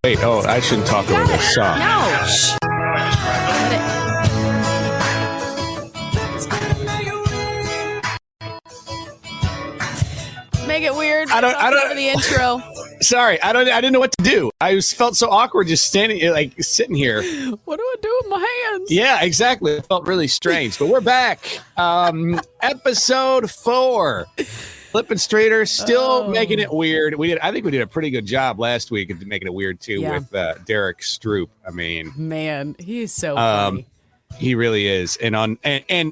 Wait, I shouldn't talk over this song. No. Shh. Let it. Make it weird. I don't over the intro. Sorry, I didn't know what to do. I felt so awkward just standing, like sitting here. What do I do with my hands? Yeah, exactly. It felt really strange, but we're back. Episode 4. Flippin' Straighter, still making it weird. I think we did a pretty good job last week of making it weird too with Derek Stroop. I mean, man, he's so funny. He really is, and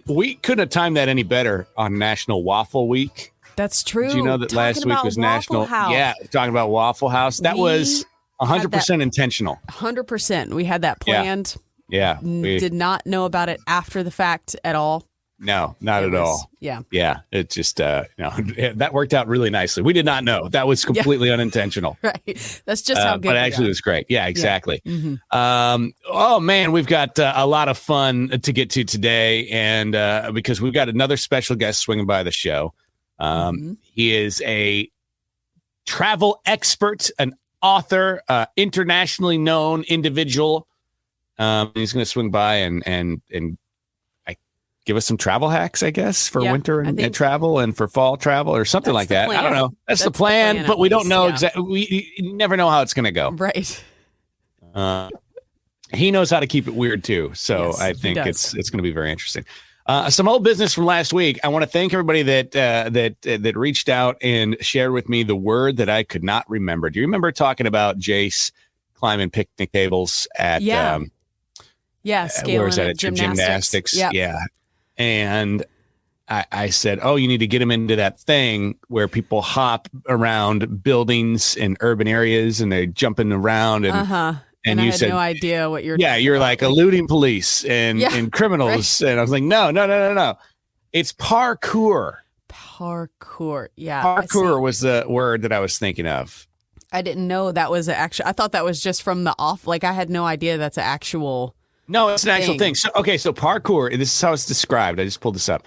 we couldn't have timed that any better on National Waffle Week. That's true. Did you know that last week was National? House. Yeah, talking about Waffle House. That was 100% intentional. 100%. We had that planned. Yeah. We did not know about it after the fact at all. No, not at all. Yeah. Yeah. It just, that worked out really nicely. We did not know. That was completely unintentional. Right. That's just how good But actually, it was great. Yeah, exactly. Yeah. Mm-hmm. Oh, man, we've got a lot of fun to get to today. And because we've got another special guest swinging by the show. He is a travel expert, an author, internationally known individual. He's going to swing by and give us some travel hacks, I guess, for winter and travel and for fall travel or something like that. I don't know. That's the plan, but we don't know exactly. We never know how it's going to go. Right. He knows how to keep it weird too. So I think it's going to be very interesting. Some old business from last week. I want to thank everybody that reached out and shared with me the word that I could not remember. Do you remember talking about Jace climbing picnic tables at scaling where was that? At gymnastics. Yeah. And I said, you need to get him into that thing where people hop around buildings in urban areas and they're jumping around and I you had said, no idea what you're. Yeah, you're like eluding police and criminals, right. And I was like, no. It's parkour. Parkour, yeah. Parkour was the word that I was thinking of. I didn't know that was I thought that was just from the off. Like I had no idea that's an actual. No, it's an actual thing. So parkour. This is how it's described. I just pulled this up.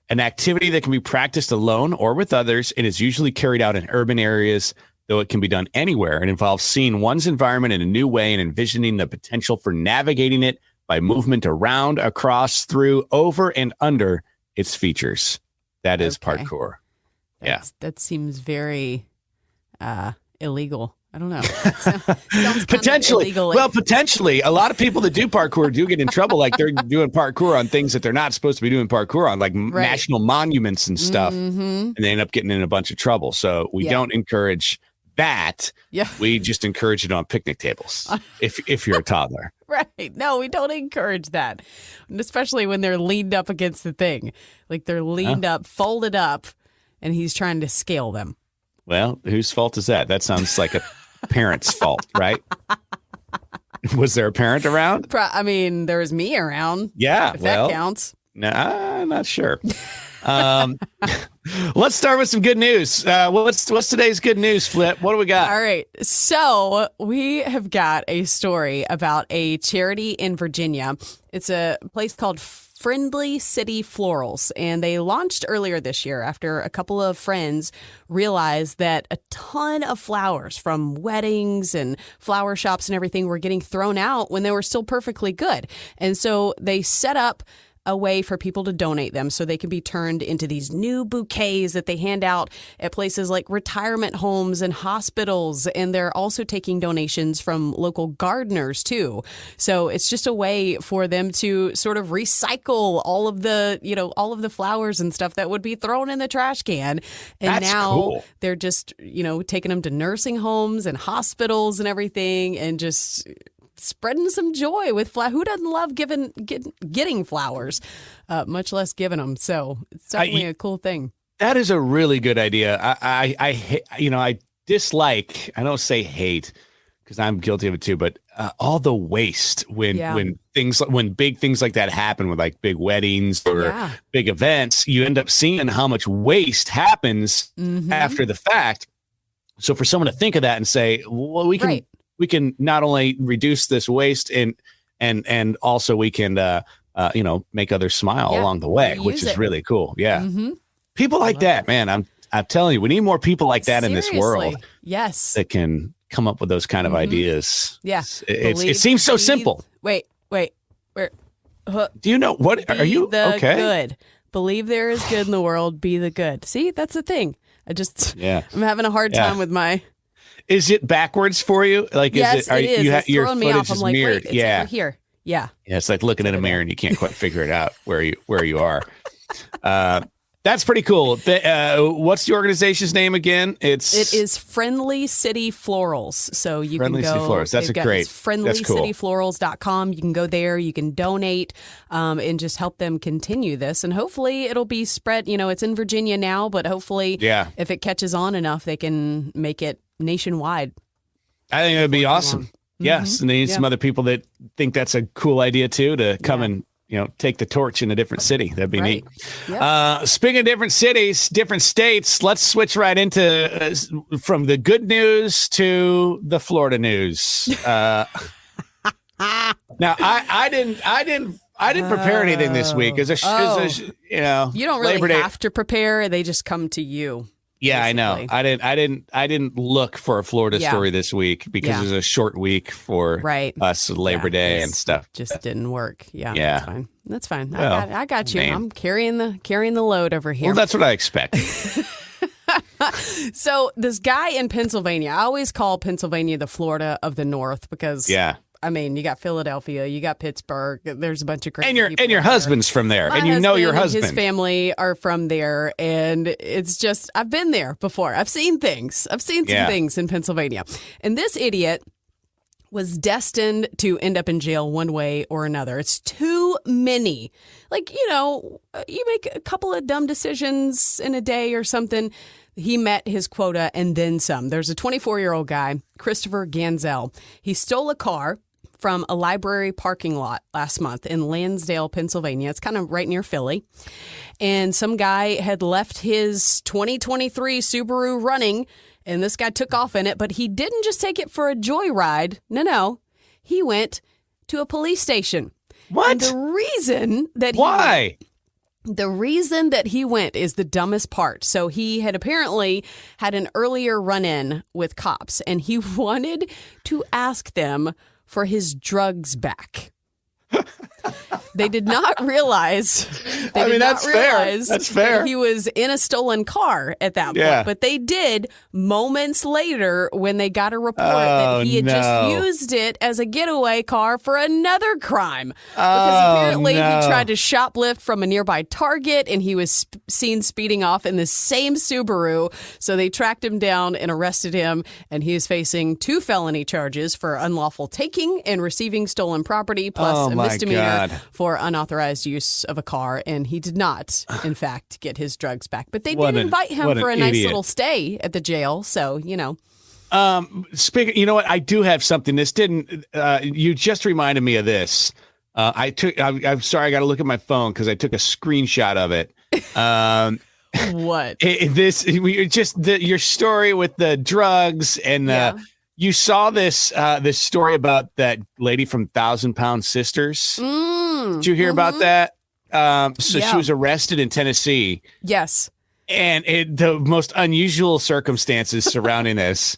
An activity that can be practiced alone or with others. It is usually carried out in urban areas, though it can be done anywhere. It involves seeing one's environment in a new way and envisioning the potential for navigating it by movement around, across, through, over, and under its features. That is parkour. That seems very illegal. I don't know. Sounds potentially. Illegal. Well, potentially. A lot of people that do parkour do get in trouble. Like they're doing parkour on things that they're not supposed to be doing parkour on, like national monuments and stuff. Mm-hmm. And they end up getting in a bunch of trouble. So we don't encourage that. Yeah. We just encourage it on picnic tables if you're a toddler. Right. No, we don't encourage that. And especially when they're leaned up against the thing. Like they're leaned up, folded up, and he's trying to scale them. Well, whose fault is that? That sounds like a parent's fault, right? Was there a parent around? I mean, there was me around. Yeah. If that counts. Nah, not sure. Let's start with some good news. What's today's good news, Flip? What do we got? All right. So we have got a story about a charity in Virginia. It's a place called Friendly City Florals, and they launched earlier this year after a couple of friends realized that a ton of flowers from weddings and flower shops and everything were getting thrown out when they were still perfectly good. And so they set up a way for people to donate them so they can be turned into these new bouquets that they hand out at places like retirement homes and hospitals. And they're also taking donations from local gardeners, too. So it's just a way for them to sort of recycle all of the flowers and stuff that would be thrown in the trash can. And that's now cool. They're just, taking them to nursing homes and hospitals and everything and just spreading some joy with flowers. Who doesn't love getting flowers, much less giving them? So it's definitely a cool thing. That is a really good idea. I dislike, I don't say hate because I'm guilty of it too, but all the waste when big things like that happen with like big weddings or big events, you end up seeing how much waste happens after the fact. So for someone to think of that and say, well, we can not only reduce this waste and also we can make others smile along the way, which is really cool. Yeah. Mm-hmm. People like that, man. I'm telling you, we need more people like that in this world. Yes. That can come up with those kind of ideas. Yeah. It seems so simple. Wait. Where? Do you know what? Are you okay? Good. Believe there is good in the world. Be the good. See, that's the thing. I'm having a hard time with my. Is it backwards for you? Like, yes, it is. It's your throwing me off. I'm like, mirrored. wait, it's over here. Yeah. Yeah, it's like looking in a mirror and you can't quite figure it out where you are. That's pretty cool. What's the organization's name again? It is Friendly City Florals. So you Friendly can go. City Florals. That's great. friendlycityflorals.com. You can go there. You can donate and just help them continue this. And hopefully it'll be spread. It's in Virginia now, but hopefully if it catches on enough, they can make it nationwide. I think it would be awesome. Yes, and they need some other people that think that's a cool idea too to come and take the torch in a different city. That'd be neat. Yep. Speaking of different cities, different states, let's switch right into from the good news to the Florida news. Now, I didn't prepare anything this week. You don't really have to prepare. They just come to you. Yeah, basically. I know. I didn't look for a Florida story this week because it was a short week for us, Labor Day and stuff. Just didn't work. Yeah. That's fine. Well, I got you. Man. I'm carrying the load over here. Well, that's what I expect. So this guy in Pennsylvania, I always call Pennsylvania the Florida of the North because you got Philadelphia, you got Pittsburgh. There's a bunch of great people. And your husband's from there, and your husband. His family are from there, and it's just I've been there before. I've seen things. I've seen some things in Pennsylvania, and this idiot was destined to end up in jail one way or another. It's too many. Like, you make a couple of dumb decisions in a day or something. He met his quota and then some. There's a 24-year-old guy, Christopher Ganzel. He stole a car from a library parking lot last month in Lansdale, Pennsylvania. It's kind of right near Philly. And some guy had left his 2023 Subaru running, and this guy took off in it, but he didn't just take it for a joyride. No. He went to a police station. What? And the reason that he went is the dumbest part. So he had apparently had an earlier run-in with cops, and he wanted to ask them for his drugs back. They did not realize. That's fair. That's fair. He was in a stolen car at that point. But they did moments later when they got a report that he had just used it as a getaway car for another crime. Because apparently he tried to shoplift from a nearby Target, and he was seen speeding off in the same Subaru. So they tracked him down and arrested him, and he is facing 2 felony charges for unlawful taking and receiving stolen property, plus a misdemeanor for unauthorized use of a car, and he did not, in fact, get his drugs back. But they did invite him for a nice little stay at the jail, so, Speaking, you know what? I do have something. This didn't. You just reminded me of this. I'm sorry. I got to look at my phone because I took a screenshot of it. What? Your story with the drugs and you saw this story about that lady from 1,000 Pound Sisters. Did you hear about that? She was arrested in Tennessee. Yes. And the most unusual circumstances surrounding this.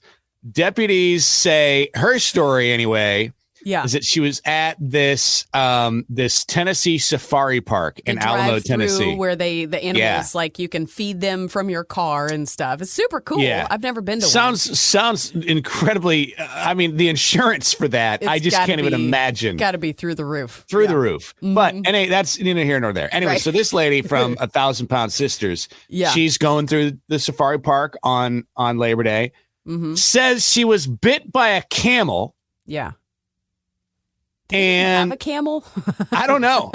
Deputies say her story anyway. Is that she was at this Tennessee safari park in Alamo, Tennessee, where the animals you can feed them from your car and stuff. It's super cool. I've never been to one. Sounds incredibly. The insurance for that, I just can't even imagine. Got to be through the roof. The roof. Mm-hmm. But that's neither here nor there. Anyway, so this lady from 1,000 Pound Sisters, she's going through the safari park on Labor Day. Mm-hmm. Says she was bit by a camel. Yeah. And have a camel? I don't know.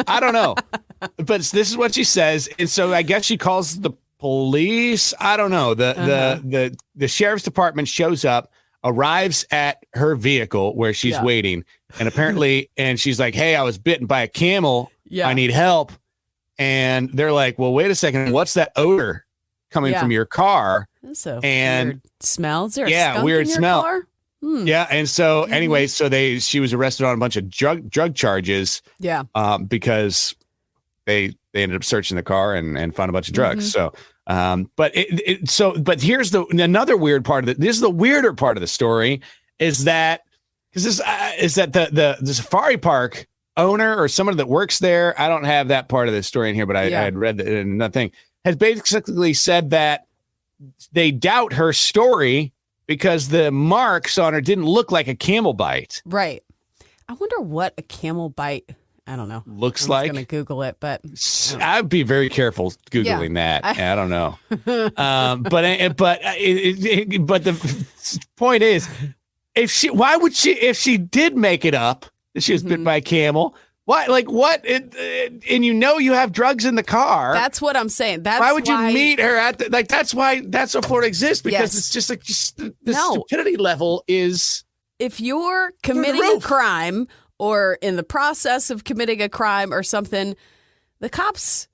But this is what she says. And so I guess she calls the police. I don't know. The sheriff's department shows up, arrives at her vehicle where she's waiting. And apparently, and she's like, hey, I was bitten by a camel. Yeah. I need help. And they're like, well, wait a second. What's that odor coming from your car? That's a weird smell. Is there a skunk weird in your smell. car? Yeah, and so anyway, she was arrested on a bunch of drug charges. Yeah, because they ended up searching the car and found a bunch of drugs. So, but here's another weird part of it. This is the weirder part of the story, is that because is that the safari park owner or someone that works there. I don't have that part of the story in here, but I had read that in nothing has basically said that they doubt her story because the marks on her didn't look like a camel bite. Right. I wonder what a camel bite, I don't know. Looks I'm like. I'm going to Google it, but. I'd be very careful Googling that. I don't know. But the point is, if she did make it up that she was bitten by a camel, what? And you have drugs in the car. That's what I'm saying. Why would you meet her at that's why that's what Florida exists, because it's just like the stupidity level is. If you're committing a crime or in the process of committing a crime or something, the cops,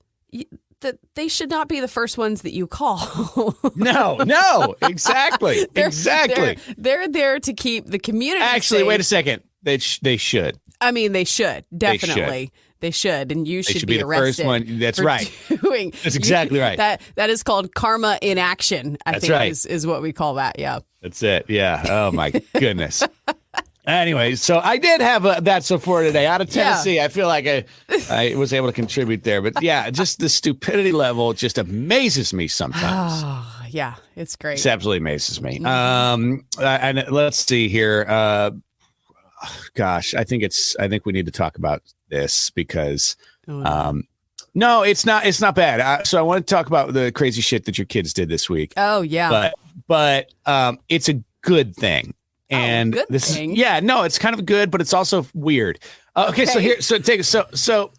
they should not be the first ones that you call. No, exactly. Exactly. They're there to keep the community safe. Wait a second. They should. I mean, they should. Definitely. They should. And you should be the arrested. First one. That's right. That's exactly right. That is called karma in action, I think is what we call that. Yeah. That's it. Yeah. Oh, my goodness. Anyway, so I did have That's So For today out of Tennessee. I feel like I was able to contribute there. But yeah, just the stupidity level just amazes me sometimes. Oh, yeah. It's great. It absolutely amazes me. And let's see here. Gosh, I think we need to talk about this because no, it's not bad. So I want to talk about the crazy shit that your kids did this week. Oh yeah. But it's a good thing. And it's kind of good, but it's also weird. Okay. So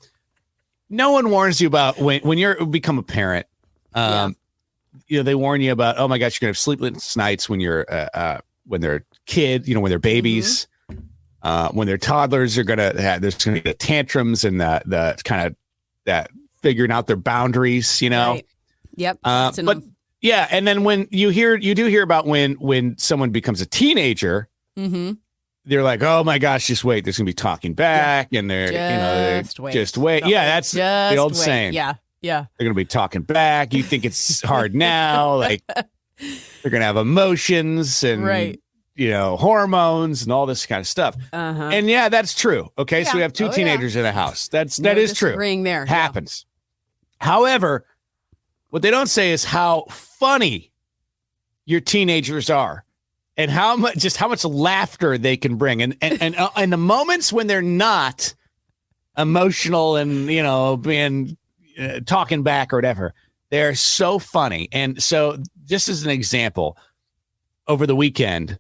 no one warns you about when you become a parent. They warn you about, oh my gosh, you're gonna have sleepless nights when when they're kid, when they're babies. When they're toddlers, there's gonna be the tantrums and the kind of that figuring out their boundaries, Right. Yep. And then when you do hear about when someone becomes a teenager, they're like, oh my gosh, just wait, there's gonna be talking back, and they're just wait. Yeah, that's the old saying. Yeah. They're gonna be talking back. You think it's hard now, like they're gonna have emotions and hormones and all this kind of stuff. And that's true. Okay. So we have two teenagers in the house. That is true. There happens. However, what they don't say is how funny your teenagers are and how much laughter they can bring. And the moments when they're not emotional and, being talking back or whatever, they're so funny. And so just as an example, over the weekend,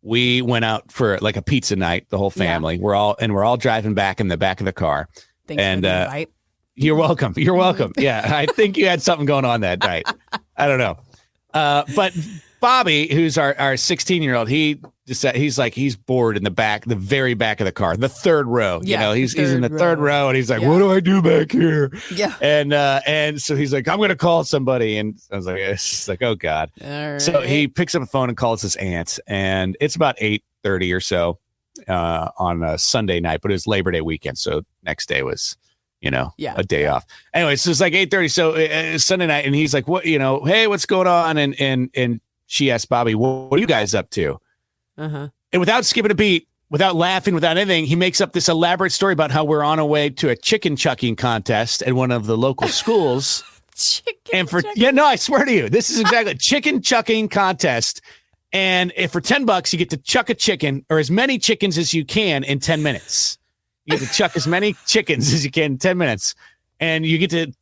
we went out for like a pizza night, the whole family. We're all driving back in the back of the car. Thanks for the invite. You're welcome. You're welcome. Yeah, I think you had something going on that night. I don't know. But Bobby, who's our 16-year-old, he's bored in the very back of the car, the third row. He's in the third row, and he's like, "What do I do back here?" Yeah. And so he's like, "I'm going to call somebody," and I was like, "It's like, oh God." Right. So he picks up the phone and calls his aunt, and it's about 8:30 or so on a Sunday night, but it was Labor Day weekend, so next day was. A day off. Anyway, so it's like 8:30. So Sunday night, and he's like, "What? Hey, what's going on?" And she asked Bobby, "What are you guys up to?" And without skipping a beat, without laughing, without anything, he makes up this elaborate story about how we're on our way to a chicken chucking contest at one of the local schools. I swear to you, this is exactly chicken chucking contest. And if for $10 you get to chuck a chicken or as many chickens as you can in 10 minutes. You get to chuck as many chickens as you can in 10 minutes, and you get to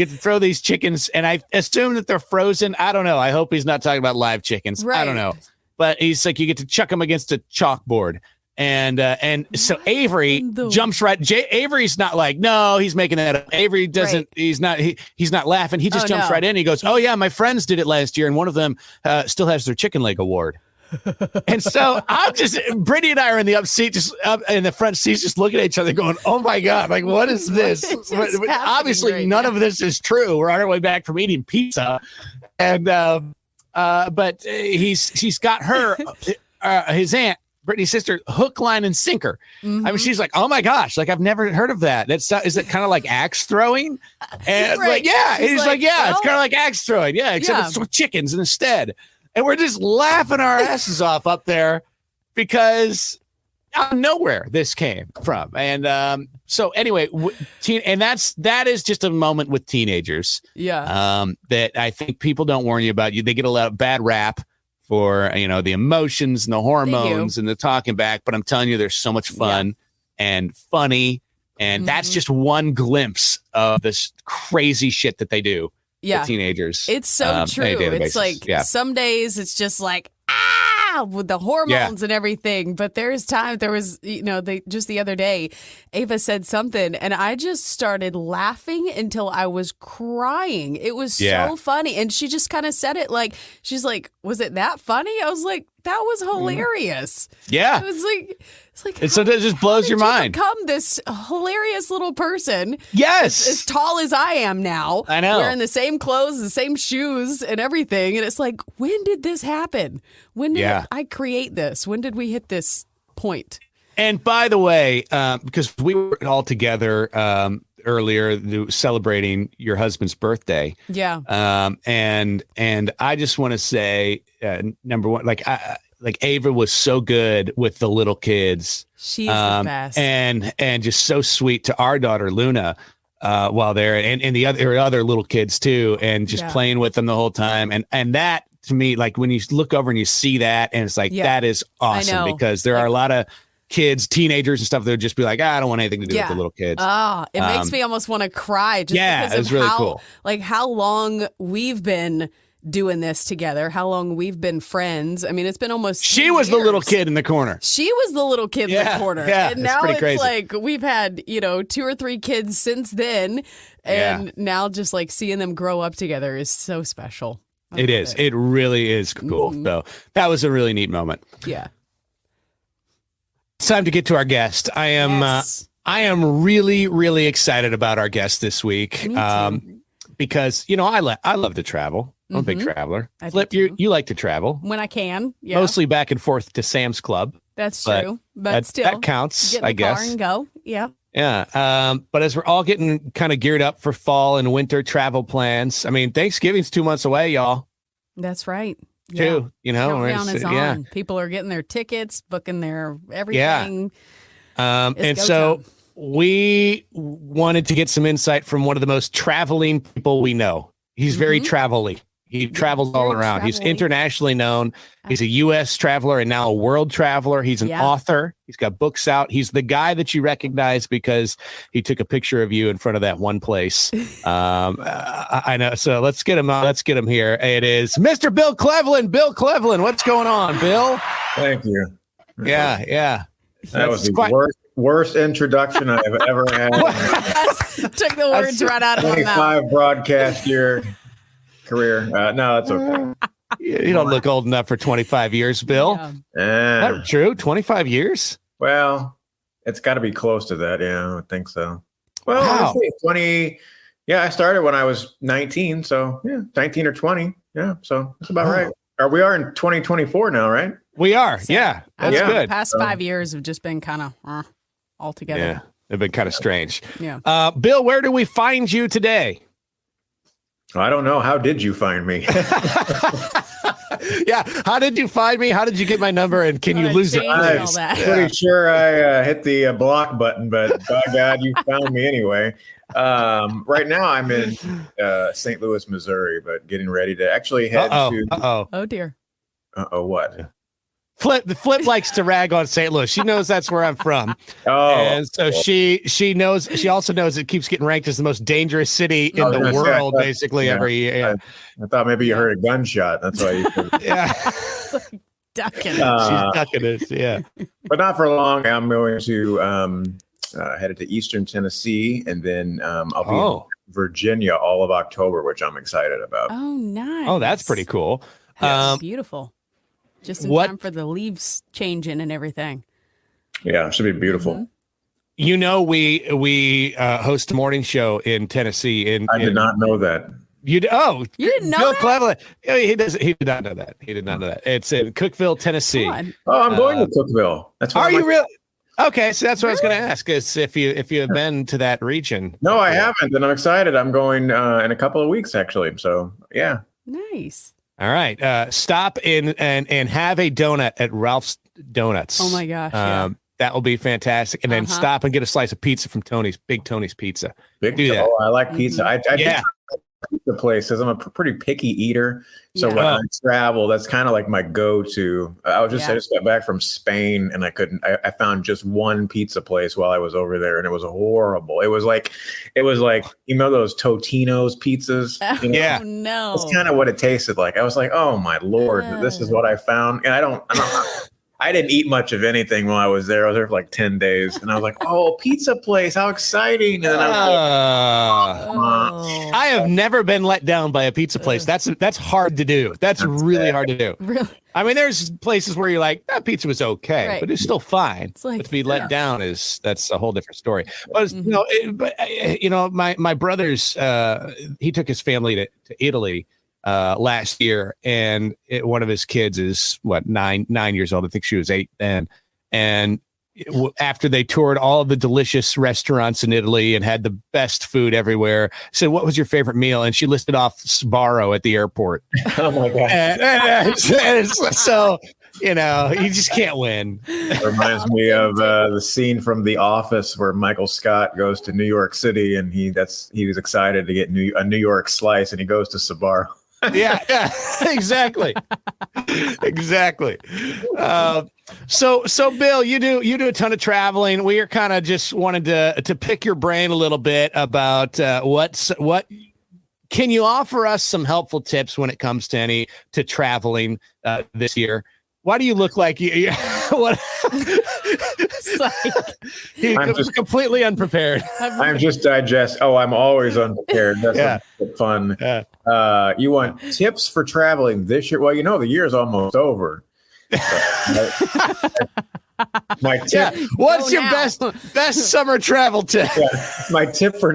throw these chickens. And I assume that they're frozen. I don't know. I hope he's not talking about live chickens. Right. I don't know, but he's like, you get to chuck them against a chalkboard, and so Avery jumps right. Avery's not like, no, he's making that up. Avery doesn't. Right. He's not laughing. He just jumps right in. He goes, oh yeah, my friends did it last year, and one of them still has their chicken leg award. And so Brittany and I are in the in the front seats, just looking at each other going, oh my God, like, what is this? Obviously none of this is true. We're on our way back from eating pizza. And, but he's got her, his aunt, Brittany's sister, hook, line, and sinker. I mean, she's like, oh my gosh, like, I've never heard of that. Is it kind of like axe throwing? And right. He's like, it's kind of like axe throwing. Yeah. Except it's with chickens instead. And we're just laughing our asses off up there because out of nowhere this came from. And so anyway, that is just a moment with teenagers. Yeah. That I think people don't warn you about. They get a lot of bad rap for, the emotions and the hormones and the talking back. But I'm telling you, there's so much fun and funny. And that's just one glimpse of this crazy shit that they do. Yeah. With teenagers. It's so true. It's like some days it's just like, with the hormones and everything. But there was, just the other day, Ava said something and I just started laughing until I was crying. It was so funny. And she just kind of said it like, she's like, was it that funny? I was like, that was hilarious. Yeah. It was like, and so that just blows your mind. Become this hilarious little person. Yes. As tall as I am now. I know. Wearing the same clothes, the same shoes and everything. And it's like, when did this happen? When did I create this? When did we hit this point? And by the way, because we were all together earlier celebrating your husband's birthday. Yeah. And I just want to say, number one, like Ava was so good with the little kids. She's the best. And just so sweet to our daughter, Luna, while there and the other little kids too, and just playing with them the whole time. And that to me, like when you look over and you see that, and it's like, that is awesome because there are a lot of kids, teenagers and stuff that would just be like, I don't want anything to do with the little kids. Oh, it makes me almost want to cry. Just because it was really cool. Like how long we've been doing this together, how long we've been friends. I mean, it's been almost She was years. The little kid in the corner. She was the little kid in the corner. Yeah, and now it's crazy. like we've had, 2 or 3 kids since then. And now just like seeing them grow up together is so special. It is. It really is cool. Mm-hmm. So that was a really neat moment. Yeah. It's time to get to our guest. I am really, really excited about our guest this week. Me too. Because, I love to travel. I'm a big traveler. Flip, you like to travel. When I can. Yeah. Mostly back and forth to Sam's Club. That's true. But still. That counts, get in I the guess. Car and go. Yeah. Yeah. But as we're all getting kind of geared up for fall and winter travel plans, I mean, Thanksgiving's 2 months away, y'all. That's right. Too, Countdown is on. People are getting their tickets, booking their everything. And so we wanted to get some insight from one of the most traveling people we know. He's very travel-y. He travels all around. He's internationally known. He's a U.S. traveler and now a world traveler. He's an author. He's got books out. He's the guy that you recognize because he took a picture of you in front of that one place. I know. So let's get him on. Let's get him here. It is Mr. Bill Clevlen. Bill Clevlen. What's going on, Bill? Thank you. Yeah. That was the worst introduction I've ever had. Took the words right out of my mouth. 25 broadcast year career. No, that's okay. You don't look old enough for 25 years, Bill. Not true. 25 years? Well, it's got to be close to that. Yeah, I think so. Well, wow. 20. Yeah, I started when I was 19. So, 19 or 20. Yeah, so that's about right. We are in 2024 now, right? We are. So, that's good. The past 5 years have just been kind of all together. Yeah, they've been kind of strange. Yeah. Bill, where do we find you today? I don't know. How did you find me? Yeah. How did you find me? How did you get my number? And can you lose it? I'm pretty sure I hit the block button, but by God, you found me anyway. Right now I'm in St. Louis, Missouri, but getting ready to actually head to. Oh dear. What? Flip likes to rag on St. Louis. She knows that's where I'm from. And so she knows. She also knows it keeps getting ranked as the most dangerous city in the world, basically every year. I thought maybe you heard a gunshot. That's why you. Ducking. She's ducking us. Yeah. But not for long. I'm going to headed to Eastern Tennessee, and then I'll be in Virginia all of October, which I'm excited about. Oh, nice. Oh, that's pretty cool. That's beautiful. Just in time for the leaves changing and everything. Yeah, it should be beautiful. Mm-hmm. We host a morning show in Tennessee. I did not know that. You didn't know Bill Clevlen. He did not know that. He did not know that. It's in Cookeville, Tennessee. Oh, I'm going to Cookeville. That's what are you really? Okay, so that's what I was going to ask is if you have been to that region. No, I haven't, and I'm excited. I'm going in a couple of weeks, actually. So yeah. Nice. All right. Stop in and have a donut at Ralph's donuts. Oh my gosh. That will be fantastic. And then stop and get a slice of pizza from Big Tony's Pizza. Do that. Oh, I like pizza. I yeah. The place because I'm a pretty picky eater. So when I travel, that's kind of like my go-to. I just got back from Spain and I found just one pizza place while I was over there and it was horrible. It was like, you know, those Totino's pizzas. You know? Yeah. Oh, no. That's kind of what it tasted like. I was like, oh my Lord, this is what I found. And I didn't eat much of anything while I was there. I was there for like 10 days. And I was like, oh, pizza place. How exciting. And then I have never been let down by a pizza place. That's hard to do. That's really hard to do. Really? I mean, there's places where you're like, that pizza was okay, but it's still fine. It's like, but to be let down that's a whole different story. But, my brother's, he took his family to Italy last year, and one of his kids is 9 years old. I think she was 8 then. And after they toured all of the delicious restaurants in Italy and had the best food everywhere, said, "What was your favorite meal?" And she listed off Sbarro at the airport. Oh my god! And so you just can't win. It reminds me of the scene from The Office where Michael Scott goes to New York City, and he was excited to get a New York slice, and he goes to Sbarro. yeah, exactly. So Bill, you do a ton of traveling. We are kind of just wanted to pick your brain a little bit about what can you offer us some helpful tips when it comes to traveling this year? Why do you look like you? What? I'm just completely unprepared. I'm just digest. Oh, I'm always unprepared. That's fun. Yeah. You want tips for traveling this year? Well, the year is almost over. My tip. What's your best summer travel tip? My tip for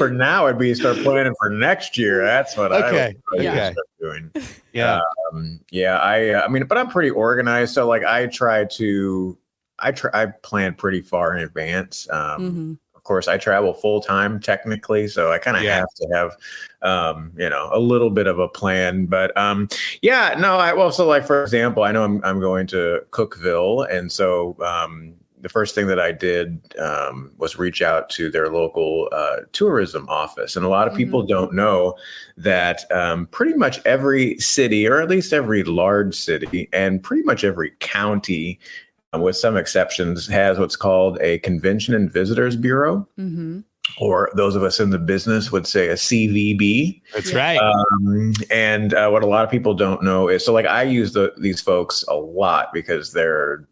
now would be to start planning for next year. That's what I would start doing. Yeah. I mean, but I'm pretty organized. So like I plan pretty far in advance. Of course, I travel full time technically, so I kind of have to have, a little bit of a plan. But so like for example, I know I'm going to Cookeville, and so the first thing that I did was reach out to their local tourism office, and a lot of people don't know that pretty much every city, or at least every large city, and pretty much every county, with some exceptions, has what's called a Convention and Visitors Bureau, or those of us in the business would say a CVB. That's right. And what a lot of people don't know is, so like I use these folks a lot because they're,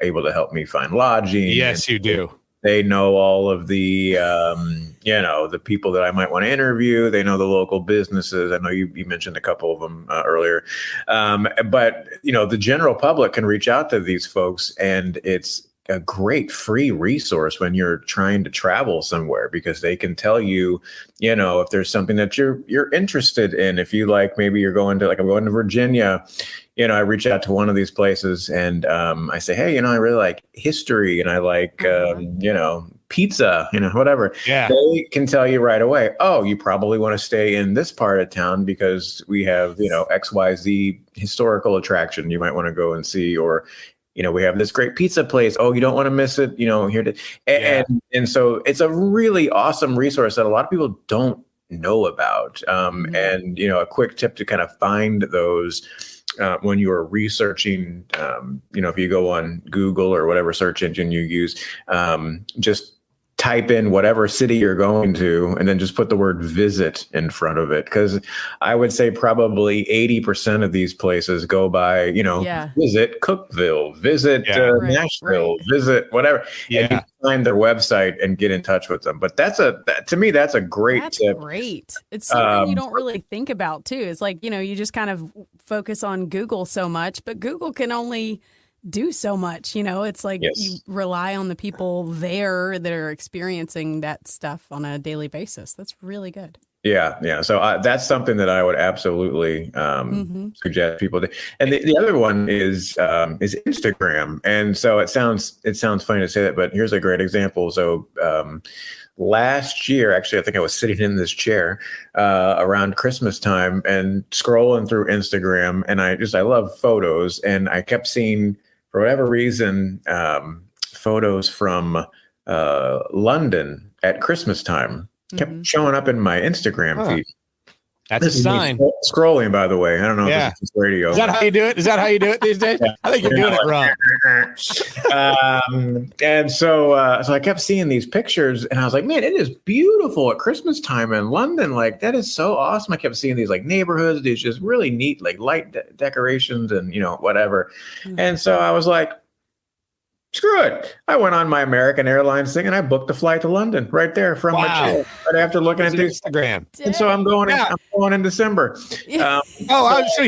able to help me find lodging. Yes, you do. They know all of the, the people that I might want to interview. They know the local businesses. I know you mentioned a couple of them earlier. But, the general public can reach out to these folks, and it's a great free resource when you're trying to travel somewhere, because they can tell you, if there's something that you're interested in. If you like, maybe you're going to, like, I'm going to Virginia, I reach out to one of these places and I say, hey, I really like history and I like, pizza, whatever. Yeah. They can tell you right away, oh, you probably want to stay in this part of town because we have, XYZ historical attraction you might want to go and see, or, we have this great pizza place. Oh, you don't want to miss it. And so it's a really awesome resource that a lot of people don't know about. And, a quick tip to kind of find those when you are researching, if you go on Google or whatever search engine you use, just type in whatever city you're going to, and then just put the word visit in front of it. Because I would say probably 80% of these places go by, visit Cookeville, visit Nashville, visit whatever. Yeah. And you find their website and get in touch with them. But to me, that's a great tip. Great. It's something you don't really think about too. It's like, you just kind of focus on Google so much, but Google can only do so much. It's like you rely on the people there that are experiencing that stuff on a daily basis. That's really good. Yeah. So that's something that I would absolutely suggest people do. And the other one is Instagram. And so it sounds funny to say that, but here's a great example. So last year, actually, I think I was sitting in this chair around Christmas time and scrolling through Instagram, and I love photos, and I kept seeing for whatever reason, photos from London at Christmas time kept showing up in my Instagram feed. That's a sign. Scrolling, by the way. I don't know if this is radio. Is that how you do it? Is that how you do it these days? Yeah. I think you're doing it wrong. And so I kept seeing these pictures, and I was like, man, it is beautiful at Christmas time in London. Like, that is so awesome. I kept seeing these like neighborhoods, these just really neat like light decorations and whatever. And so I was like, screw it. I went on my American Airlines thing and I booked a flight to London right there from my chair, right after looking at the Instagram. And so I'm going in December. So you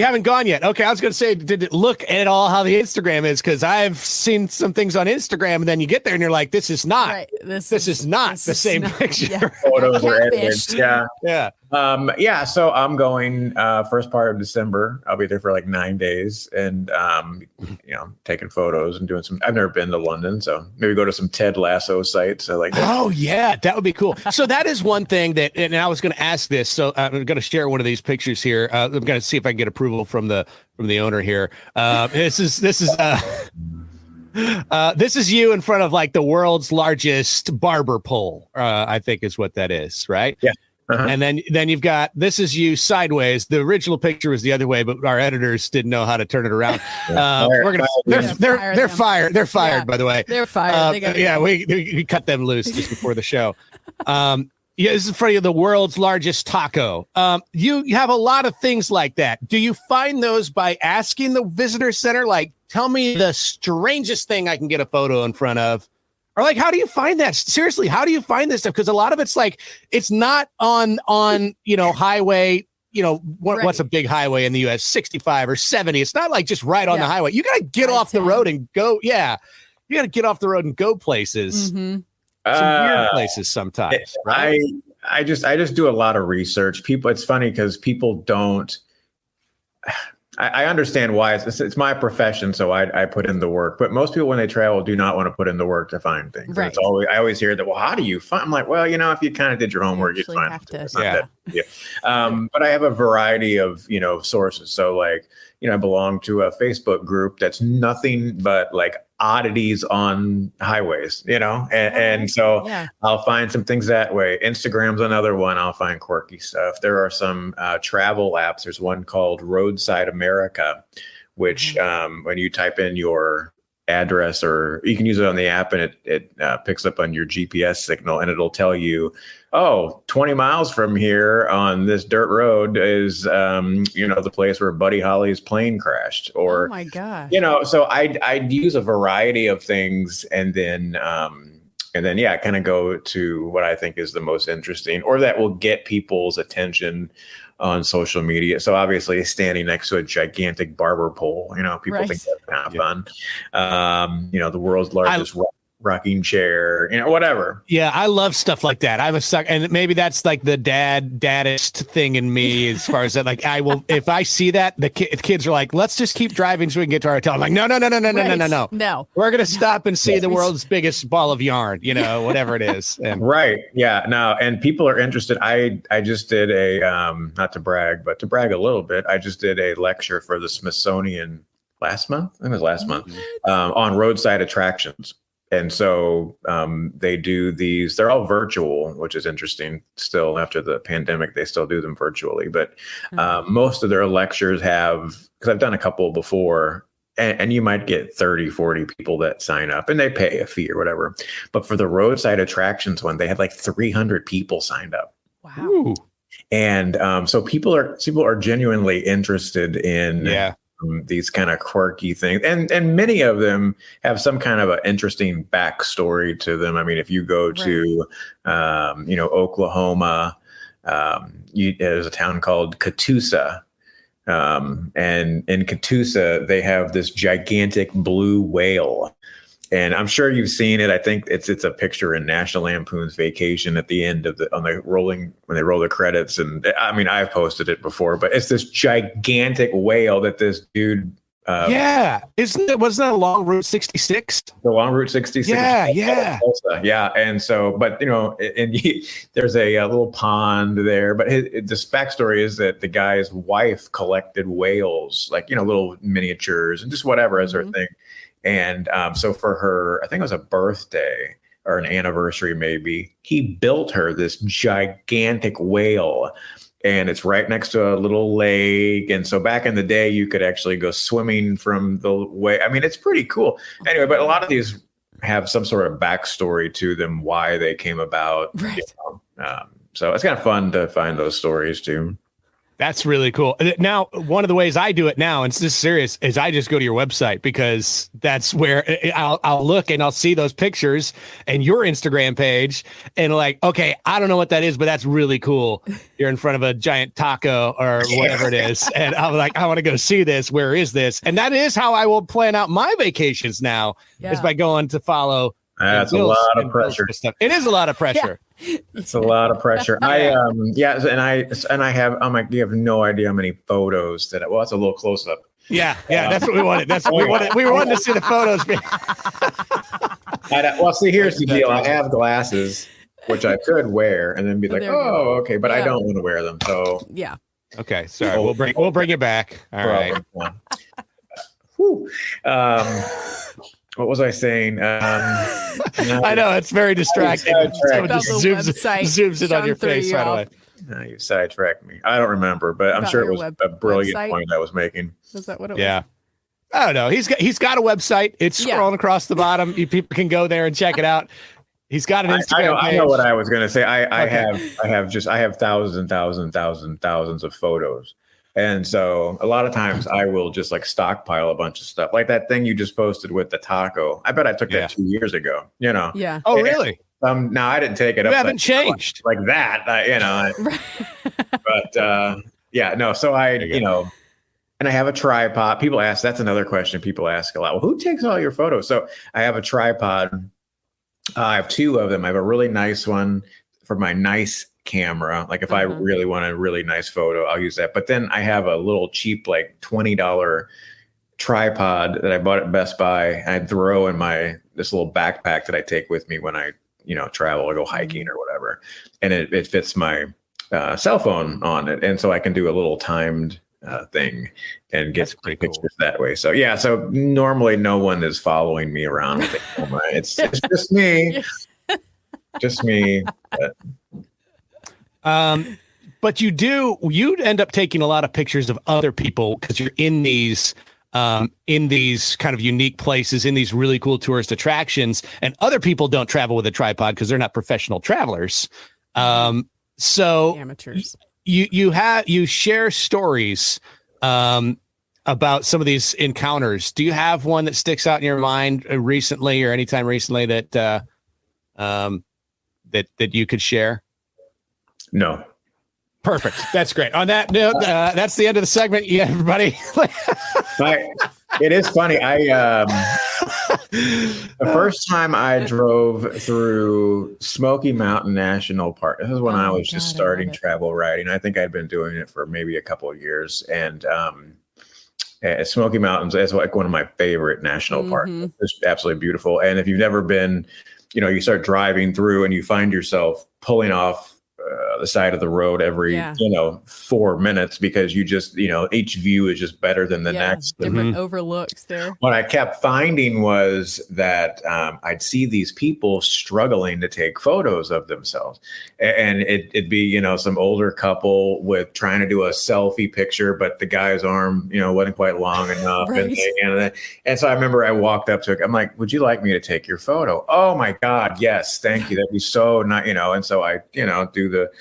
haven't gone yet. Okay. I was going to say, did it look at all how the Instagram is? Because I've seen some things on Instagram and then you get there and you're like, this is not, this is not the same picture. Yeah. Photos are edited. Yeah. Yeah. So I'm going first part of December. I'll be there for like 9 days and, taking photos and doing I've never been to London, so maybe go to some Ted Lasso sites. I like that. Oh yeah, that would be cool. So that is one thing that, and I was going to ask this. So I'm going to share one of these pictures here. I'm going to see if I can get approval from the owner here. This is you in front of like the world's largest barber pole. I think is what that is, right? Yeah. And then you've got, this is you sideways. The original picture was the other way, but our editors didn't know how to turn it around. They're fired. They're fired, by the way. They're fired. We cut them loose just before the show. This is in front of the world's largest taco. You have a lot of things like that. Do you find those by asking the visitor center, like, tell me the strangest thing I can get a photo in front of? Or like, how do you find that? Seriously, how do you find this stuff? Because a lot of it's like, it's not on highway, what's a big highway in the US, 65 or 70. It's not like just right on the highway. You got to get off the road and go. Yeah. You got to get off the road and go places. Mm-hmm. Some weird places sometimes. Right? I just do a lot of research. It's funny because people don't. I understand why it's my profession, so I put in the work. But most people, when they travel, do not want to put in the work to find things. Right. I always hear that. Well, how do you find? I'm like, well, if you kind of did your homework, you'd find it. But I have a variety of sources. So like I belong to a Facebook group that's nothing but like oddities on highways, and so I'll find some things that way. Instagram's another one. I'll find quirky stuff. There are some travel apps. There's one called Roadside America, which when you type in your address, or you can use it on the app, and it picks up on your GPS signal, and it'll tell you, 20 miles from here on this dirt road is, the place where Buddy Holly's plane crashed, or, oh my gosh. So I'd use a variety of things and then kind of go to what I think is the most interesting, or that will get people's attention on social media. So obviously standing next to a gigantic barber pole, people think that's kind of fun. The world's largest rocking chair, whatever. Yeah, I love stuff like that. I'm a sucker, and maybe that's like the daddest thing in me, as far as that. Like, I will, if I see that, the kids are like, "Let's just keep driving so we can get to our hotel." I'm like, no. No. We're gonna stop and see the world's biggest ball of yarn, whatever it is. And right, yeah, no, and people are interested. I just did a not to brag, but to brag a little bit. I just did a lecture for the Smithsonian last month. I think it was last month on roadside attractions. And so they do these, they're all virtual, which is interesting. Still, after the pandemic, they still do them virtually. But most of their lectures have, because I've done a couple before, and you might get 30, 40 people that sign up and they pay a fee or whatever. But for the roadside attractions one, they had like 300 people signed up. Wow. Ooh. And so people are genuinely interested in these kind of quirky things, and many of them have some kind of an interesting backstory to them. I mean, if you go to Oklahoma, there's a town called Catoosa, and in Catoosa they have this gigantic blue whale. And I'm sure you've seen it. I think it's a picture in National Lampoon's Vacation at the end of when they roll the credits. And I mean, I've posted it before, but it's this gigantic whale that this dude wasn't that along Route 66? The long Route 66. Yeah. And so, but there's a little pond there. But this backstory is that the guy's wife collected whales, like little miniatures and just whatever as her thing. And so for her, I think it was a birthday or an anniversary, maybe, he built her this gigantic whale. And it's right next to a little lake. And so back in the day, you could actually go swimming from the way. I mean, it's pretty cool. Anyway, but a lot of these have some sort of backstory to them, why they came about. Right. So it's kind of fun to find those stories too. That's really cool. Now, one of the ways I do it now, and it's just serious, is I just go to your website, because that's where I'll look and I'll see those pictures and your Instagram page, and like, okay, I don't know what that is, but that's really cool. You're in front of a giant taco or whatever it is. And I'm like, I want to go see this. Where is this? And that is how I will plan out my vacations now, is by going to follow. That's a lot of pressure. Stuff. It is a lot of pressure. It's a lot of pressure. And I have, I'm like, you have no idea how many photos that, well, that's a little close up. Yeah. That's what we wanted. That's what we wanted. We wanted to see the photos. Well, see, here's the deal. I have glasses, which I could wear and then be like, oh, okay, but I don't want to wear them. So yeah. Okay. Sorry. We'll bring it back. All right. Whew. What was I saying? I know, it's very distracting. Someone just zooms in on your face right away. You sidetracked me. I don't remember, but I'm sure it was a brilliant point I was making. Is that what it was? Yeah. I don't know. He's got a website. It's scrolling across the bottom. People can go there and check it out. He's got an Instagram page. I know what I was going to say. I have thousands of photos. And so a lot of times I will just like stockpile a bunch of stuff, like that thing you just posted with the taco. I bet I took that 2 years ago, Yeah. Oh, really? No, I didn't take it. You haven't changed like that, but no. So and I have a tripod. People ask, that's another question people ask a lot. Well, who takes all your photos? So I have a tripod. I have two of them. I have a really nice one for my nice camera. Like if I really want a really nice photo, I'll use that. But then I have a little cheap, like $20 tripod that I bought at Best Buy. I throw in this little backpack that I take with me when I, travel or go hiking or whatever. And it fits my cell phone on it. And so I can do a little timed thing and get pictures that way. So so normally no one is following me around with the camera. It's just me. Just me. But you'd end up taking a lot of pictures of other people because you're in these kind of unique places, in these really cool tourist attractions, and other people don't travel with a tripod because they're not professional travelers. So amateurs. You share stories about some of these encounters. Do you have one that sticks out in your mind recently or anytime recently that that you could share? No. Perfect. That's great. On that note, that's the end of the segment. Yeah, everybody. It is funny. The first time I drove through Smoky Mountain National Park, this is when I was just starting travel writing. I think I'd been doing it for maybe a couple of years. And Smoky Mountains is like one of my favorite national parks. It's absolutely beautiful. And if you've never been, you start driving through and you find yourself pulling off the side of the road every 4 minutes because you just each view is just better than the next. Different overlooks there. What I kept finding was that I'd see these people struggling to take photos of themselves, and it'd be some older couple with trying to do a selfie picture, but the guy's arm wasn't quite long enough. Right. And so I remember I walked up to it. I'm like, would you like me to take your photo? Oh my God, yes, thank you. That'd be so nice. And so I do the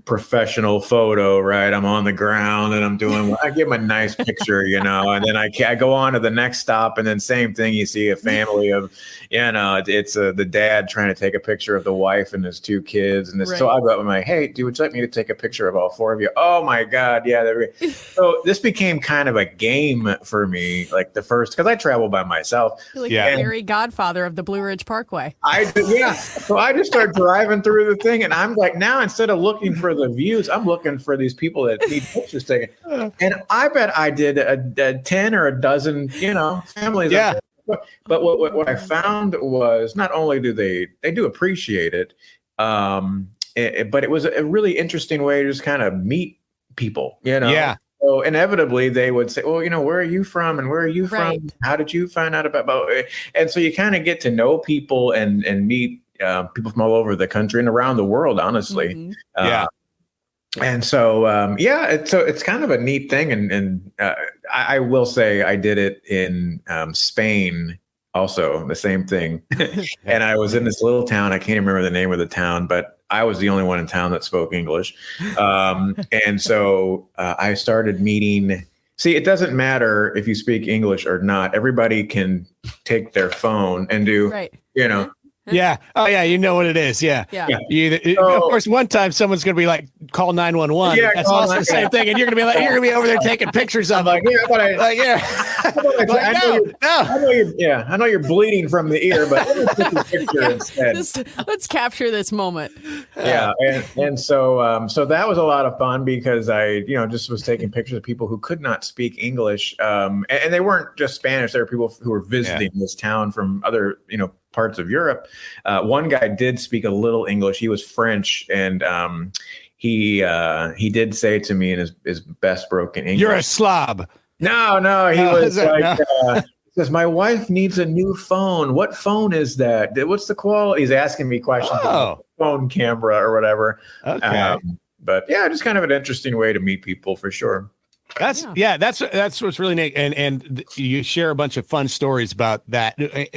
professional photo, right? I'm on the ground and I give them a nice picture, and then I go on to the next stop, and then same thing. You see a family of, it's the dad trying to take a picture of the wife and his two kids, and this. Right. So I go up and I'm like, hey, dude, would you like me to take a picture of all four of you? Oh my God, yeah. So this became kind of a game for me, like the first, because I travel by myself. Like the very godfather of the Blue Ridge Parkway. So I just start driving through the thing, and I'm like, now instead of looking for for the views. I'm looking for these people that need pictures taken. And I bet I did a 10 or a dozen, families. Yeah. But what I found was not only do they do appreciate it, but it was a really interesting way to just kind of meet people, Yeah. So inevitably they would say, well, where are you from? And where are you Right. from? How did you find out about it? And so you kind of get to know people and meet people from all over the country and around the world, honestly. Mhm. Yeah. And so, it's kind of a neat thing. And I will say I did it in Spain also, the same thing. And I was in this little town. I can't remember the name of the town, but I was the only one in town that spoke English. And so I started meeting. See, it doesn't matter if you speak English or not. Everybody can take their phone and do, Right. Yeah. Oh, yeah. You know what it is. Yeah. Yeah. Of course, one time someone's going to be like, call 911. Yeah, That's also the same thing. And you're going to be like, you're going to be over there taking pictures of like, them. yeah, but I know you're bleeding from the ear, but let me take a picture instead. Let's capture this moment. Yeah, and so that was a lot of fun because I just was taking pictures of people who could not speak English, and they weren't just Spanish. There were people who were visiting this town from other parts of Europe. One guy did speak a little English. He was French, and he did say to me in his best broken English, You're a slob. No, he was like, says, my wife needs a new phone. What phone is that? What's the quality? He's asking me questions about the phone camera or whatever. Okay. But yeah, just kind of an interesting way to meet people for sure. That's what's really neat. And you share a bunch of fun stories about that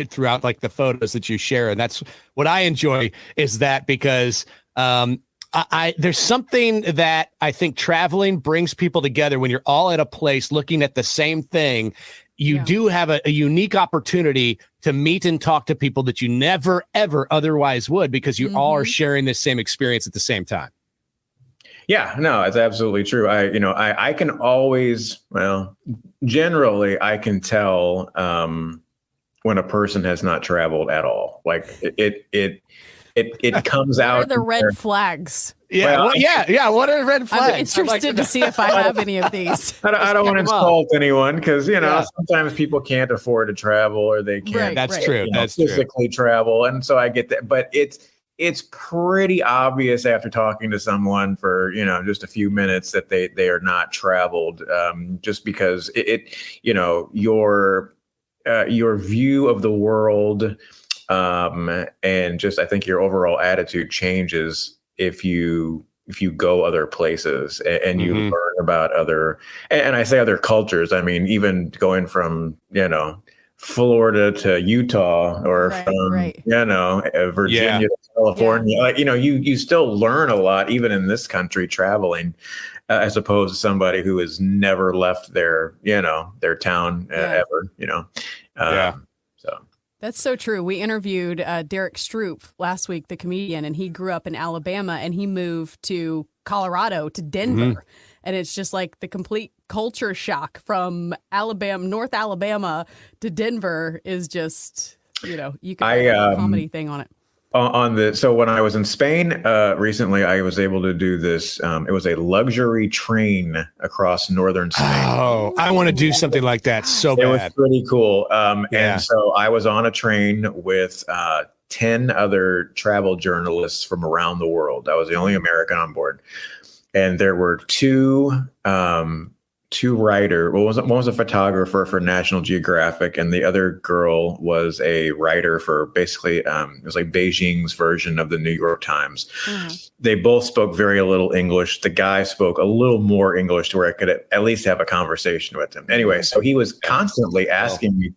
throughout like the photos that you share. And that's what I enjoy is that because there's something that I think traveling brings people together when you're all at a place looking at the same thing. You do have a unique opportunity to meet and talk to people that you never, ever otherwise would because you all are sharing this same experience at the same time. Yeah, no, it's absolutely true. I can always, generally I can tell when a person has not traveled at all. Like it comes out. What are the red flags? Yeah. What are red flags? I'm interested to see if I have any of these. I don't want to insult anyone because, sometimes people can't afford to travel or they can't. Right, That's true. That's physically travel. And so I get that. But it's pretty obvious after talking to someone for, just a few minutes that they are not traveled just because your view of the world and just I think your overall attitude changes if you go other places and you learn about other and I say other cultures. I mean, even going from, Florida to Utah or from Virginia to California, like you still learn a lot even in this country traveling as opposed to somebody who has never left their town ever. So that's so true. We interviewed Derek Stroop last week, the comedian, and he grew up in Alabama and he moved to Colorado, to Denver. And it's just like the complete culture shock from North Alabama to Denver is just, you can put a comedy thing on it. So when I was in Spain recently, I was able to do this. It was a luxury train across northern Spain. Oh, I want to do something like that so bad. It was pretty cool. And so I was on a train with 10 other travel journalists from around the world. I was the only American on board. And there were two writers. One was a photographer for National Geographic, and the other girl was a writer for basically it was like Beijing's version of the New York Times. They both spoke very little English. The guy spoke a little more English to where I could at least have a conversation with him. Anyway, so he was constantly asking me.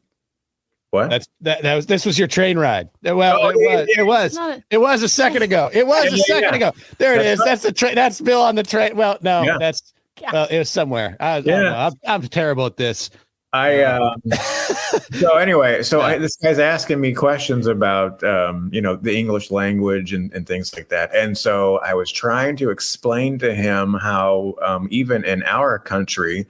What? This was your train ride. Well, it was a second ago. It was a second ago. There it is. That's the train. That's Bill on the train. Well, no, that's it was somewhere. I don't know. I'm terrible at this. So anyway, this guy's asking me questions about the English language and things like that. And so I was trying to explain to him how even in our country,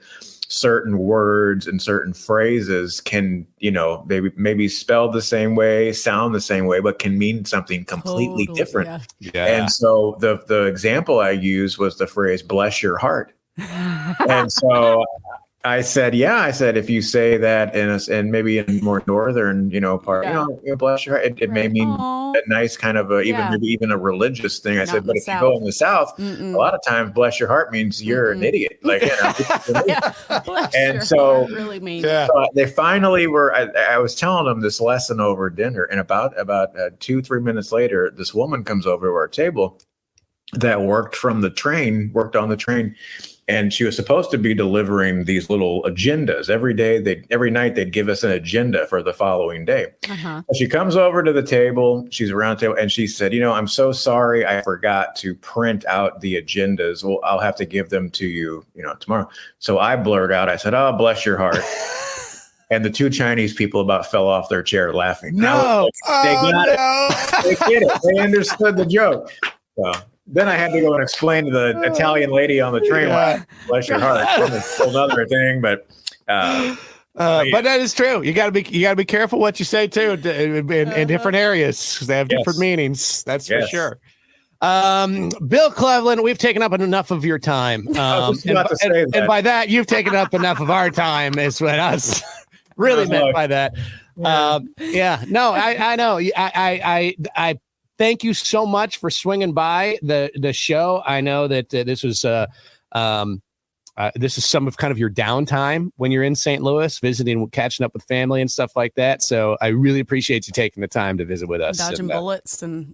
certain words and certain phrases can, maybe spelled the same way, sound the same way, but can mean something completely different. Yeah. And so the example I used was the phrase "bless your heart," and so I said, if you say that in maybe in more northern, part, bless your heart, it may mean a nice kind of even a religious thing. I said, but if you go in the South, a lot of times, bless your heart means you're an idiot. Like, and so really means. So they finally were. I was telling them this lesson over dinner, and about 2-3 minutes later, this woman comes over to our table that worked on the train. And she was supposed to be delivering these little agendas every night. They'd give us an agenda for the following day. She comes over to the table. She's around the table, and she said, "I'm so sorry, I forgot to print out the agendas. Well, I'll have to give them to you, tomorrow." So I blurred out, I said, "Oh, bless your heart." And the two Chinese people about fell off their chair laughing. No, they got it. They get it. They understood the joke. So. Then I had to go and explain to the Italian lady on the train, bless your heart. It's another thing, but that is true. You gotta be careful what you say too in different areas because they have different meanings. That's for sure. Bill Clevlen, we've taken up enough of your time. And by that, you've taken up enough of our time is what I was really meant by that. I know. I thank you so much for swinging by the show. I know that this is some of kind of your downtime when you're in St. Louis, visiting, catching up with family and stuff like that. So I really appreciate you taking the time to visit with us. Dodging bullets and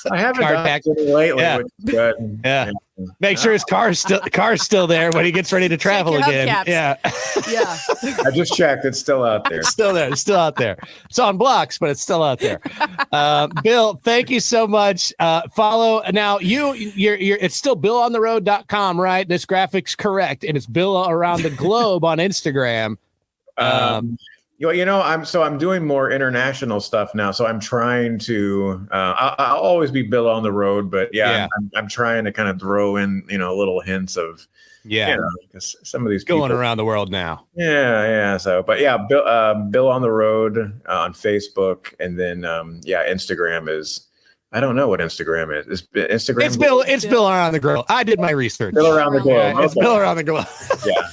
I haven't dodged any lately. Yeah. Which is good. Yeah. Make sure his car's still there when he gets ready to travel again. Yeah. I just checked. It's still out there. It's still there. It's still out there. It's on blocks, but it's still out there. Bill, thank you so much. Follow now. You're it's still BillOnTheRoad.com, right? This graphic's correct, and it's Bill Around the Globe on Instagram. I'm doing more international stuff now. So I'm trying to, I'll always be Bill on the road, but I'm trying to kind of throw in, little hints of, because some of these going people, around the world now. Yeah. So, but Bill on the road on Facebook. And then, Instagram is, I don't know what Instagram is. Instagram. It's Bill Around the Globe. I did my research. Bill Around the Globe. It's Bill Around the Globe.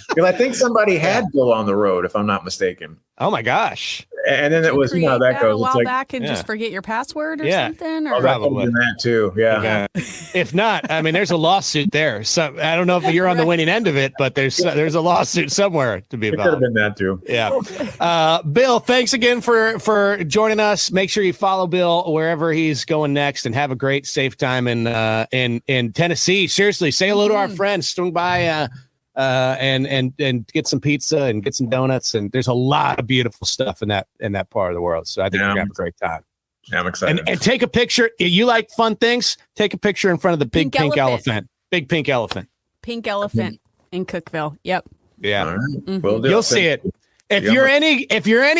Because I think somebody had Bill on the road, if I'm not mistaken. Oh my gosh! And then it was, how that goes. A while back and just forget your password or something. Or probably that too. Yeah. If not, I mean, there's a lawsuit there. So I don't know if you're on the winning end of it, but there's a lawsuit somewhere to be involved. It could have been that too. Yeah. Bill, thanks again for joining us. Make sure you follow Bill wherever he's going next, and have a great, safe time in Tennessee. Seriously, say hello to our friends. Swing by. And get some pizza and get some donuts, and there's a lot of beautiful stuff in that part of the world. So I think you're gonna have a great time. Yeah, I'm excited. And take a picture. You like fun things? Take a picture in front of the big pink elephant. Big pink elephant. Pink elephant in Cookeville. Yep. Yeah. All right. Mm-hmm. You'll see it. If you're any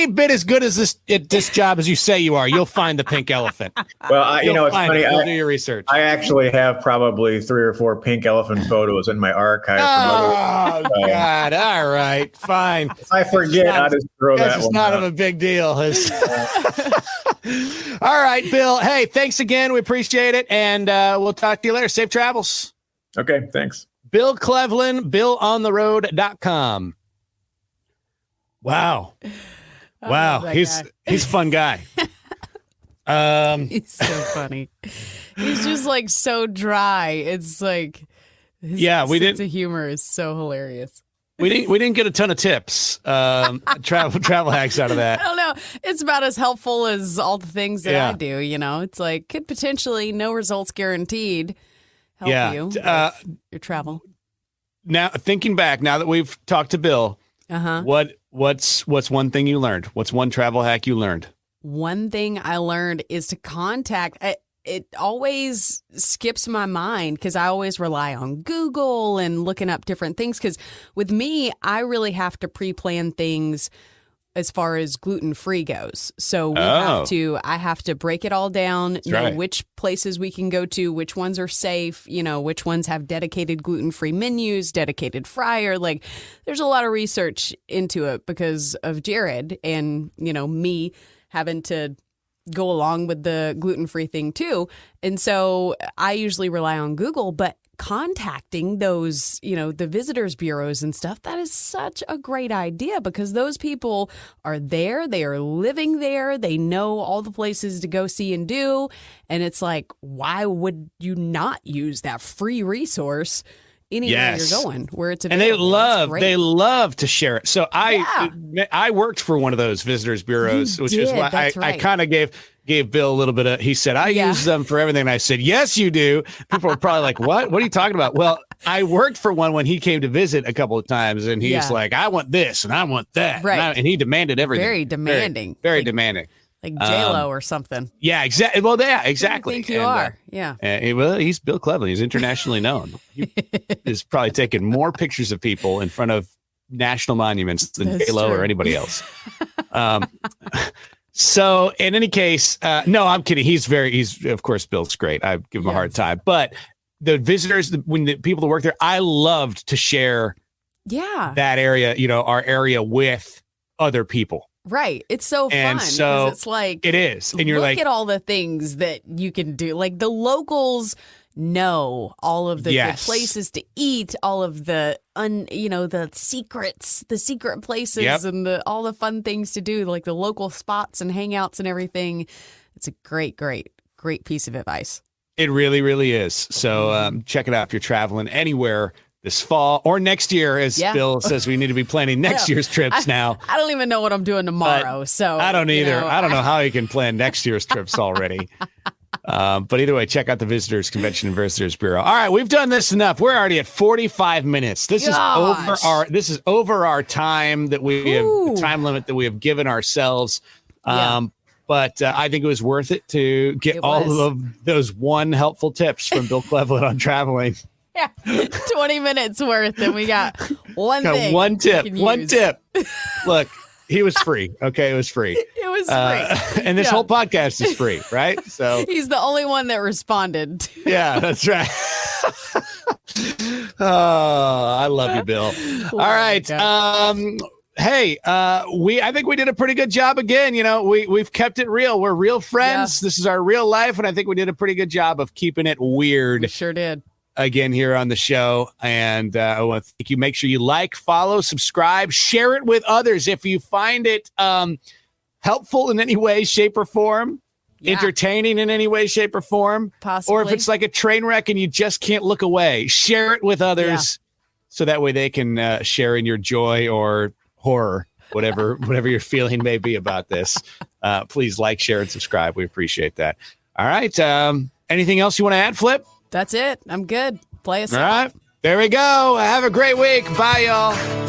bit as good as this job as you say you are, you'll find the pink elephant. Well, it's funny. You'll do your research. I actually have probably 3 or 4 pink elephant photos in my archive. God! All right, fine. If I forget, I'll just throw that one. It's not a big deal. All right, Bill. Hey, thanks again. We appreciate it, and we'll talk to you later. Safe travels. Okay, thanks. Bill Clevlen, BillOnTheRoad.com. Wow. He's a fun guy. He's so funny. He's just like so dry. It's like his sense of humor is so hilarious. We didn't get a ton of tips, travel hacks out of that. I don't know. It's about as helpful as all the things that I do. It's like could potentially no results guaranteed help you with your travel. Now thinking back, now that we've talked to Bill, what's one thing you learned? What's one travel hack you learned? One thing I learned is to contact. It always skips my mind because I always rely on Google and looking up different things. Because with me, I really have to pre-plan things as far as gluten-free goes. So I have to break it all down, know which places we can go to, which ones are safe, which ones have dedicated gluten-free menus, dedicated fryer. Like, there's a lot of research into it because of Jared and, me having to go along with the gluten-free thing too. And so I usually rely on Google, but contacting those, the visitors bureaus and stuff, that is such a great idea because those people are there. They are living there. They know all the places to go see and do. And it's like, why would you not use that free resource anywhere you're going where it's available? And they love to share it. So I worked for one of those visitors bureaus, which is why I kind of gave Bill a little bit of, he said, I use them for everything. And I said, yes, you do. People are probably like, what are you talking about? Well, I worked for one when he came to visit a couple of times and he's like, I want this and I want that. Right. And he demanded everything. Very demanding. Very demanding. Like J-Lo or something. Yeah, exactly. Well, exactly. I think you are. Yeah. Well, he's Bill Clevlen. He's internationally known. He's probably taken more pictures of people in front of national monuments than J-Lo or anybody else. So in any case, no, I'm kidding. He's of course, Bill's great. I give him a hard time, but the visitors, when the people that work there, I loved to share that area, our area with other people. Right. It's so fun. So it's like, it is. And you're look at all the things that you can do. Like the locals know all of the good places to eat, all of the the secrets, the secret places and all the fun things to do, like the local spots and hangouts and everything. It's a great, great, great piece of advice. It really, really is. So check it out if you're traveling anywhere this fall or next year, as Bill says, we need to be planning next year's trips now. I don't even know what I'm doing tomorrow. So I don't either. I don't know how you can plan next year's trips already. But either way, check out the Visitors Convention and Visitors Bureau. All right, we've done this enough. We're already at 45 minutes. This is over our time that we have, the time limit that we have given ourselves. But I think it was worth it to get all of those helpful tips from Bill Clevlen on traveling. Yeah, 20 minutes worth, and we got one thing. One tip. Look, he was free. Okay, it was free. It was free. And this whole podcast is free, right? So he's the only one that responded. Yeah, that's right. Oh, I love you, Bill. All right. Hey, I think we did a pretty good job again. We've kept it real. We're real friends. Yeah. This is our real life, and I think we did a pretty good job of keeping it weird. We sure did. Again here on the show. And I want to thank you. Make sure you like, follow, subscribe, share it with others. If you find it helpful in any way, shape, or form, entertaining in any way, shape, or form, possibly, or if it's like a train wreck and you just can't look away, share it with others so that way they can share in your joy or horror, whatever your feeling may be about this. Please like, share, and subscribe. We appreciate that. All right. Anything else you want to add, Flip? That's it. I'm good. Play us out. All right. There we go. Have a great week. Bye, y'all.